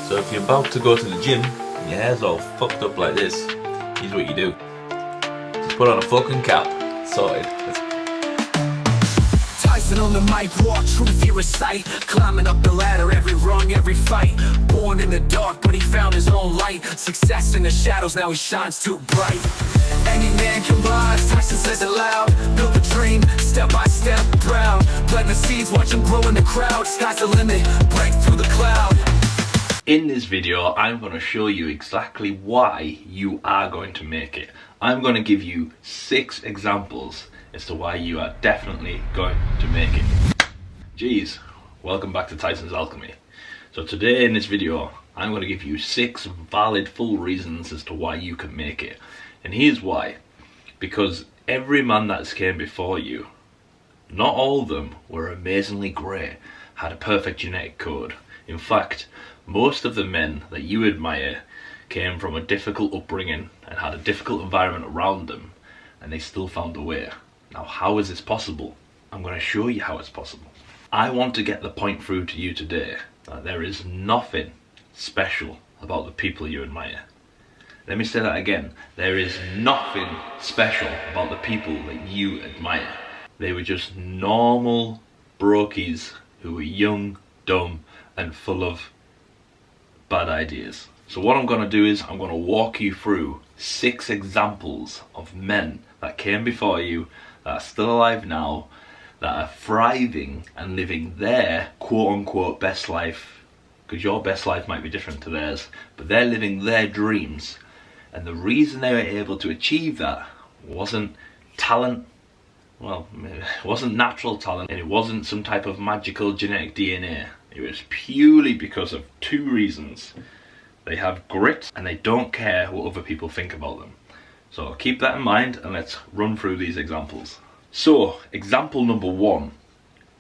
So if you're about to go to the gym and your hair's all fucked up like this, here's what you do. Just put on a fucking cap. Sorted. Tyson on the mic, raw truth he recite. Climbing up the ladder, every rung, every fight. Born in the dark, but he found his own light. Success in the shadows, now he shines too bright. Any man can rise, Tyson says it loud. Build a dream, step by step, proud. Plant the seeds, watch them grow in the crowd. Sky's the limit, break through the cloud. In this video, I'm going to show you exactly why you are going to make it. I'm going to give you 6 examples as to why you are definitely going to make it. Jeez, welcome back to Tyson's Alchemy. So today in this video, I'm going to give you 6 valid full reasons as to why you can make it. And here's why. Because every man that's came before you, not all of them were amazingly great, had a perfect genetic code. In fact, most of the men that you admire came from a difficult upbringing and had a difficult environment around them, and they still found a way. Now, how is this possible? I'm going to show you how it's possible. I want to get the point through to you today that there is nothing special about the people you admire. Let me say that again. There is nothing special about the people that you admire. They were just normal brokies who were young, dumb, and full of bad ideas. So what I'm going to do is I'm going to walk you through 6 examples of men that came before you, that are still alive now, that are thriving and living their quote-unquote best life, because your best life might be different to theirs, but they're living their dreams. And the reason they were able to achieve that wasn't talent, well, it wasn't natural talent, and it wasn't some type of magical genetic DNA. It was purely because of 2 reasons. They have grit and they don't care what other people think about them. So keep that in mind and let's run through these examples. So, example number 1.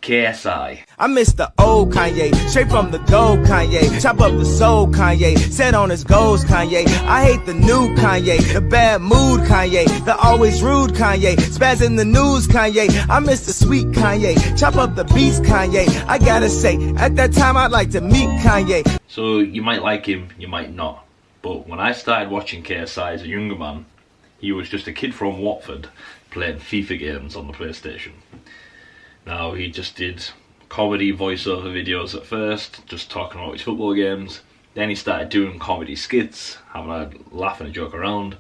KSI. I miss the old Kanye, straight from the gold Kanye. Chop up the soul Kanye, set on his goals Kanye. I hate the new Kanye, the bad mood Kanye, the always rude Kanye, spaz in the news Kanye. I miss the sweet Kanye, chop up the beats Kanye. I gotta say, at that time I'd like to meet Kanye. So you might like him, you might not. But when I started watching KSI as a younger man, he was just a kid from Watford playing FIFA games on the PlayStation. Now, he just did comedy voiceover videos at first, just talking about his football games. Then he started doing comedy skits, having a laugh and a joke around.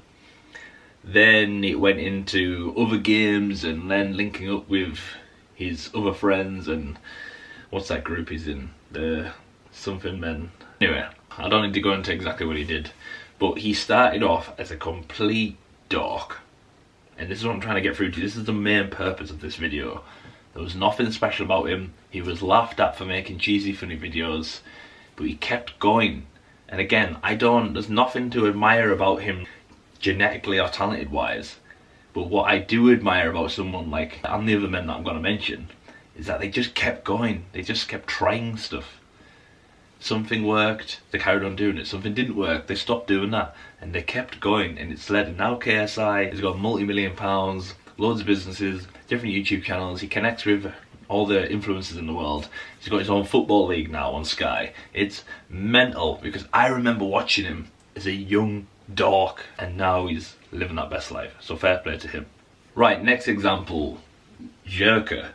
Then it went into other games and then linking up with his other friends and what's that group he's in? The something men. Anyway, I don't need to go into exactly what he did, but he started off as a complete dork. And this is what I'm trying to get through to you. This is the main purpose of this video. There was nothing special about him. He was laughed at for making cheesy, funny videos, but he kept going. And again, there's nothing to admire about him genetically or talented wise. But what I do admire about someone like, and the other men that I'm going to mention, is that they just kept going. They just kept trying stuff. Something worked, they carried on doing it. Something didn't work, they stopped doing that. And they kept going, and it's led. And now KSI has got multi-million pounds, loads of businesses, different YouTube channels. He connects with all the influencers in the world. He's got his own football league now on Sky. It's mental, because I remember watching him as a young dork, and now he's living that best life. So fair play to him. Right, next example. Zherka,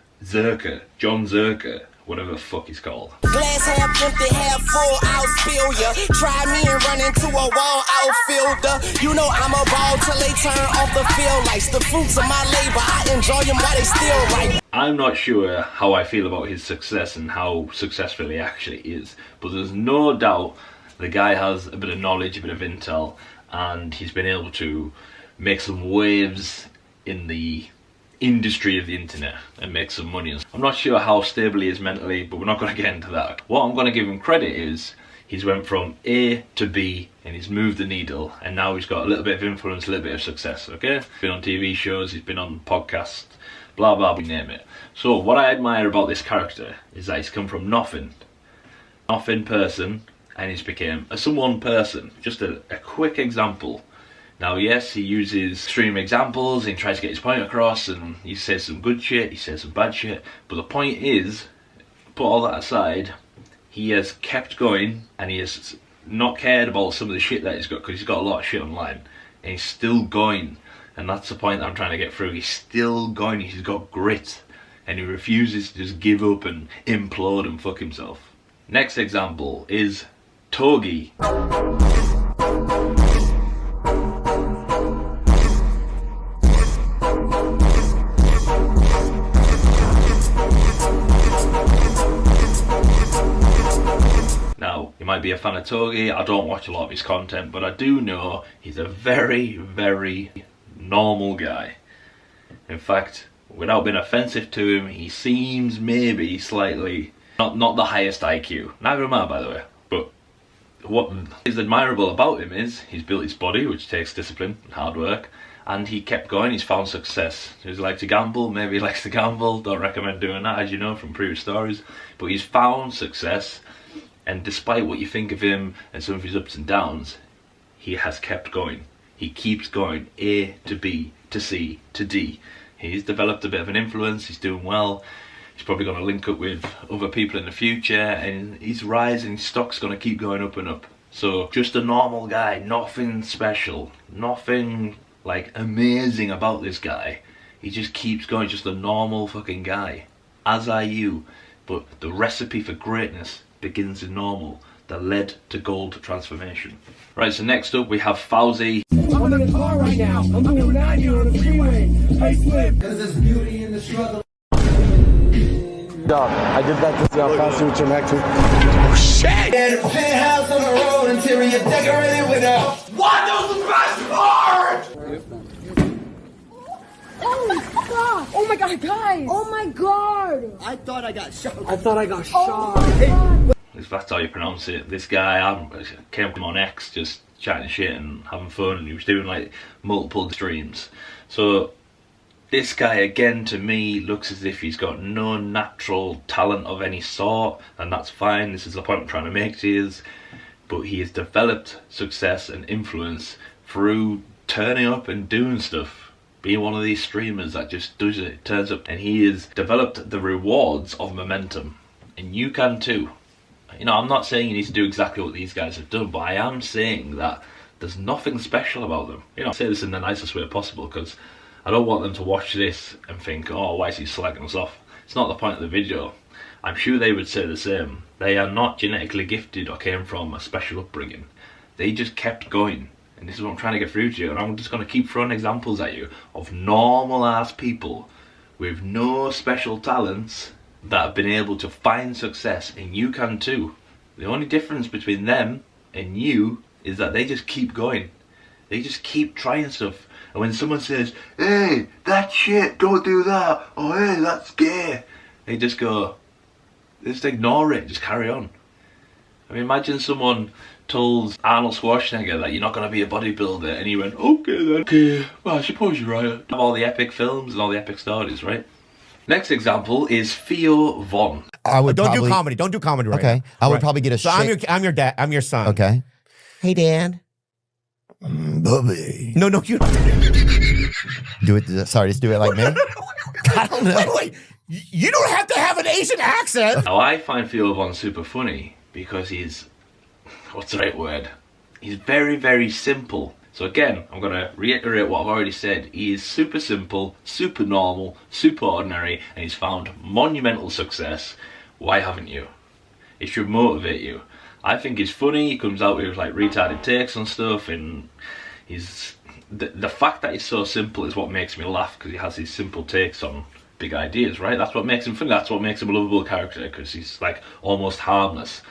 John Zherka, whatever the fuck he's called. Glass half empty, half full, I'll spill ya. Try me and run into a wall, outfielder. You know I'm a ball till they turn off the field lights. The fruits of my labor, I enjoy them while they still right. I'm not sure how I feel about his success and how successful he actually is, but there's no doubt the guy has a bit of knowledge, a bit of intel, and he's been able to make some waves in the industry of the internet and make some money. I'm not sure how stable he is mentally, but we're not going to get into that. What I'm going to give him credit is he's went from A to B and he's moved the needle, and now he's got a little bit of influence, a little bit of success, okay? Been on TV shows, he's been on podcasts, blah blah, you name it. So what I admire about this character is that he's come from nothing person, and he's became a someone person. Just a quick example. Now yes, he uses extreme examples and tries to get his point across, and he says some good shit, he says some bad shit, but the point is, put all that aside, he has kept going and he has not cared about some of the shit that he's got, because he's got a lot of shit online, and he's still going. And that's the point that I'm trying to get through. He's still going. He's got grit, and he refuses to just give up and implode and fuck himself. Next example is Togi. Now, you might be a fan of Togi. I don't watch a lot of his content, but I do know he's a very, very normal guy. In fact, without being offensive to him, he seems maybe slightly not the highest IQ. Neither am I, by the way. But what is admirable about him is he's built his body, which takes discipline and hard work, and he kept going. He's found success. Does he like to gamble? Maybe he likes to gamble. Don't recommend doing that, as you know from previous stories. But he's found success, and despite what you think of him and some of his ups and downs, he has kept going. He keeps going, A to B to C to D. He's developed a bit of an influence, he's doing well. He's probably going to link up with other people in the future, and his rising stock's going to keep going up and up. So just a normal guy, nothing special, nothing like amazing about this guy. He just keeps going, just a normal fucking guy, as are you. But the recipe for greatness begins in normal, that led to gold transformation. Right, so next up we have Fauzi. I'm in the car right now. I'm doing 90 on the freeway. Hey, Slim. Cause there's beauty in the struggle. Dog, I did that to see how fast you would turn back to. Oh, shit! And a penthouse on the road, interior decorated with a... What? That was the best part! Oh God! Oh my God, guys! Oh my God! I thought I got shot. If that's how you pronounce it. This guy, I came from on X just chatting shit and having fun, and he was doing like multiple streams. So this guy again, to me, looks as if he's got no natural talent of any sort, and that's fine. This is the point I'm trying to make to you, but he has developed success and influence through turning up and doing stuff, being one of these streamers that just does it, turns up, and he has developed the rewards of momentum, and you can too. You know, I'm not saying you need to do exactly what these guys have done, but I am saying that there's nothing special about them. You know, I say this in the nicest way possible, because I don't want them to watch this and think, oh, why is he slagging us off? It's not the point of the video. I'm sure they would say the same. They are not genetically gifted or came from a special upbringing. They just kept going. And this is what I'm trying to get through to you. And I'm just going to keep throwing examples at you of normal ass people with no special talents that have been able to find success, and you can too. The only difference between them and you is that they just keep going. They just keep trying stuff. And when someone says, hey, that's shit, don't do that, or hey, that's gay, they just go, they just ignore it, just carry on. I mean, imagine someone told Arnold Schwarzenegger that you're not going to be a bodybuilder, and he went, okay then, okay, well I suppose you're right. Have all the epic films and all the epic stories, right? Next example is Theo Von. I would Don't do comedy. Don't do comedy right Okay. now. I would Right. probably get a So I'm your dad. I'm your son. Okay. Hey, Dad. Bubby. No, you Do it. Sorry, just do it like me. I don't know. Wait. You don't have to have an Asian accent. Now I find Theo Von super funny because he's, what's the right word? He's very, very simple. So again, I'm going to reiterate what I've already said. He is super simple, super normal, super ordinary, and he's found monumental success. Why haven't you? It should motivate you. I think he's funny. He comes out with like retarded takes on stuff, and he's the fact that he's so simple is what makes me laugh, because he has these simple takes on big ideas, right? That's what makes him funny. That's what makes him a lovable character, because he's like almost harmless.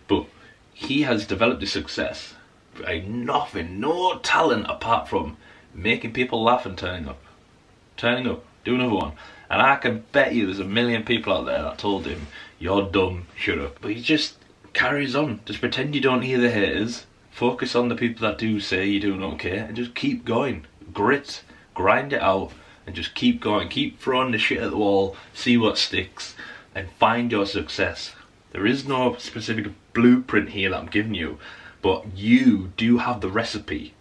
But he has developed his success by nothing, no talent apart from making people laugh and turning up, do another one. And I can bet you there's a million people out there that told him, you're dumb, shut up. But he just carries on. Just pretend you don't hear the haters, focus on the people that do say you're doing okay, and just keep going. Grit, grind it out, and just keep going. Keep throwing the shit at the wall, see what sticks, and find your success. There is no specific blueprint here that I'm giving you, but you do have the recipe.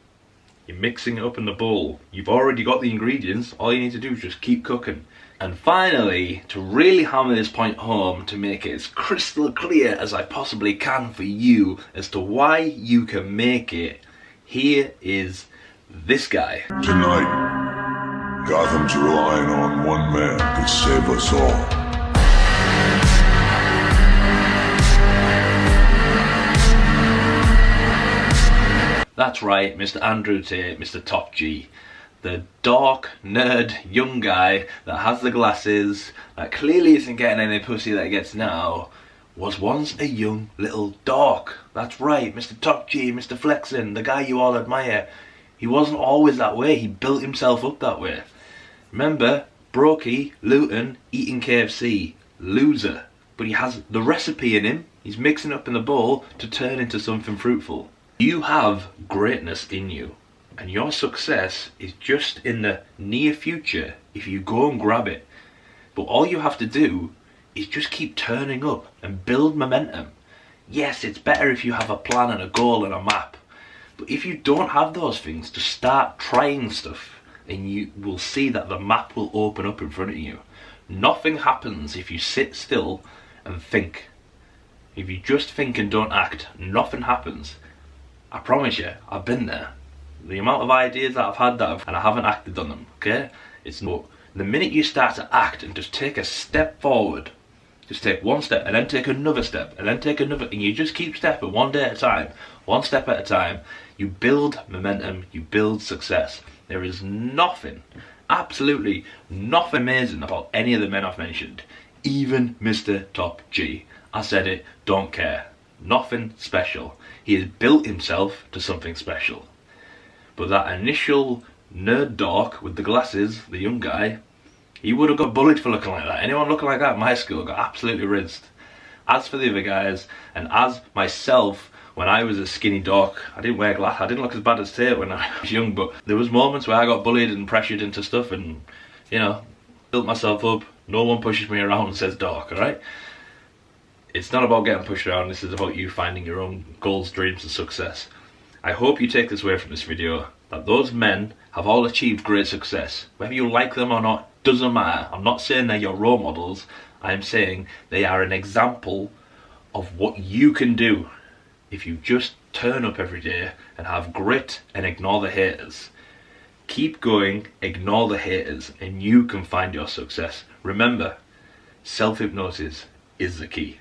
You're mixing it up in the bowl. You've already got the ingredients. All you need to do is just keep cooking. And finally, to really hammer this point home, to make it as crystal clear as I possibly can for you as to why you can make it, here is this guy. Tonight, Gotham's relying on one man to save us all. That's right, Mr. Andrew Tate, Mr. Top G. The dork, nerd, young guy that has the glasses, that clearly isn't getting any pussy that he gets now, was once a young little dork. That's right, Mr. Top G, Mr. Flexin, the guy you all admire. He wasn't always that way, he built himself up that way. Remember, Brokey, Luton, eating KFC, loser. But he has the recipe in him, he's mixing it up in the bowl to turn into something fruitful. You have greatness in you, and your success is just in the near future if you go and grab it. But all you have to do is just keep turning up and build momentum. Yes, it's better if you have a plan and a goal and a map, but if you don't have those things, just start trying stuff and you will see that the map will open up in front of you. Nothing happens if you sit still and think. If you just think and don't act, nothing happens. I promise you, I've been there. The amount of ideas that I've had and I haven't acted on them, okay? It's no. The minute you start to act and just take a step forward, just take one step and then take another step and then take another, and you just keep stepping one day at a time, one step at a time, you build momentum, you build success. There is nothing, absolutely nothing amazing about any of the men I've mentioned. Even Mr. Top G. I said it, don't care. Nothing special. He has built himself to something special. But that initial nerd dork with the glasses, the young guy, he would have got bullied for looking like that. Anyone looking like that in my school got absolutely rinsed. As for the other guys, and as myself, when I was a skinny dork, I didn't wear glasses. I didn't look as bad as Tate when I was young, but there was moments where I got bullied and pressured into stuff and, you know, built myself up. No one pushes me around and says dork, alright? It's not about getting pushed around, this is about you finding your own goals, dreams and success. I hope you take this away from this video, that those men have all achieved great success. Whether you like them or not, doesn't matter. I'm not saying they're your role models, I'm saying they are an example of what you can do if you just turn up every day and have grit and ignore the haters. Keep going, ignore the haters, and you can find your success. Remember, self-hypnosis is the key.